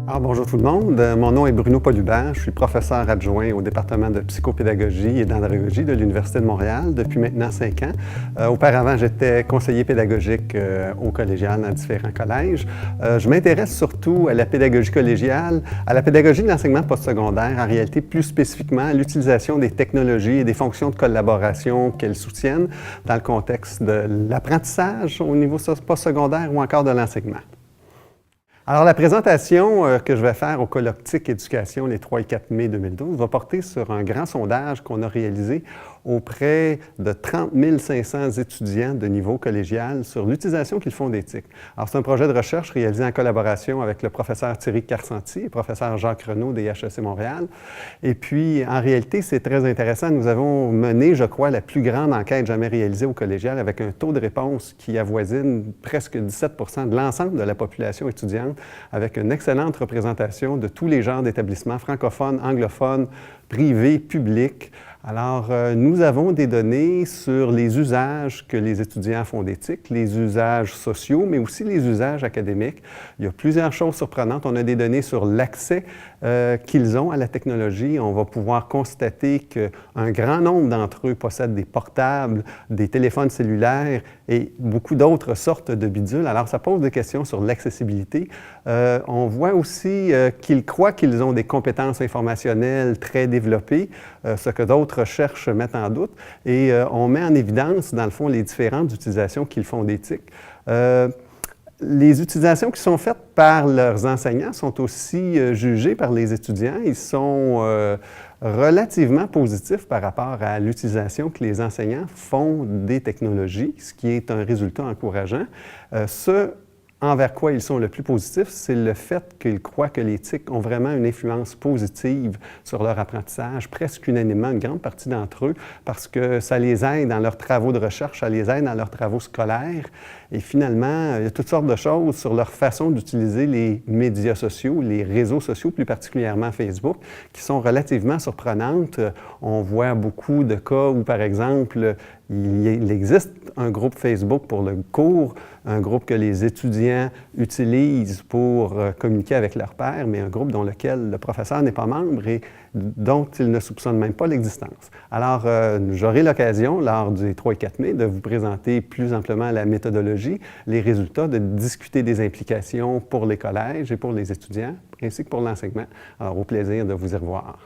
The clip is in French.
Alors, bonjour tout le monde, mon nom est Bruno Pauluban, je suis professeur adjoint au département de psychopédagogie et d'andragogie de l'Université de Montréal depuis maintenant 5 ans. Auparavant, j'étais conseiller pédagogique au collégial dans différents collèges. Je m'intéresse surtout à la pédagogie collégiale, à la pédagogie de l'enseignement postsecondaire, en réalité plus spécifiquement à l'utilisation des technologies et des fonctions de collaboration qu'elles soutiennent dans le contexte de l'apprentissage au niveau postsecondaire ou encore de l'enseignement. Alors, la présentation que je vais faire au colloque TIC Éducation les 3 et 4 mai 2012 va porter sur un grand sondage qu'on a réalisé auprès de 30 500 étudiants de niveau collégial sur l'utilisation qu'ils font des TIC. Alors, c'est un projet de recherche réalisé en collaboration avec le professeur Thierry Carcenti et le professeur Jacques Renaud des HEC Montréal. Et puis, en réalité, c'est très intéressant. Nous avons mené, je crois, la plus grande enquête jamais réalisée au collégial avec un taux de réponse qui avoisine presque 17 % de l'ensemble de la population étudiante, avec une excellente représentation de tous les genres d'établissements francophones, anglophones, privés, publics. Alors, nous avons des données sur les usages que les étudiants font des TIC, les usages sociaux, mais aussi les usages académiques. Il y a plusieurs choses surprenantes. On a des données sur l'accès qu'ils ont à la technologie. On va pouvoir constater qu'un grand nombre d'entre eux possèdent des portables, des téléphones cellulaires et beaucoup d'autres sortes de bidules. Alors, ça pose des questions sur l'accessibilité. On voit aussi qu'ils croient qu'ils ont des compétences informationnelles très développées, ce que d'autres recherches mettent en doute. Et on met en évidence, dans le fond, les différentes utilisations qu'ils font des TIC. Les utilisations qui sont faites par leurs enseignants sont aussi jugées par les étudiants. Ils sont relativement positifs par rapport à l'utilisation que les enseignants font des technologies, ce qui est un résultat encourageant. Ce envers quoi ils sont le plus positifs, c'est le fait qu'ils croient que les TIC ont vraiment une influence positive sur leur apprentissage, presque unanimement, une grande partie d'entre eux, parce que ça les aide dans leurs travaux de recherche, ça les aide dans leurs travaux scolaires. Et finalement, il y a toutes sortes de choses sur leur façon d'utiliser les médias sociaux, les réseaux sociaux, plus particulièrement Facebook, qui sont relativement surprenantes. On voit beaucoup de cas où, par exemple, il existe un groupe Facebook pour le cours, un groupe que les étudiants utilisent pour communiquer avec leurs pairs, mais un groupe dans lequel le professeur n'est pas membre et dont il ne soupçonne même pas l'existence. Alors, j'aurai l'occasion, lors du 3 et 4 mai, de vous présenter plus amplement la méthodologie, les résultats, de discuter des implications pour les collèges et pour les étudiants, ainsi que pour l'enseignement. Alors, au plaisir de vous y revoir.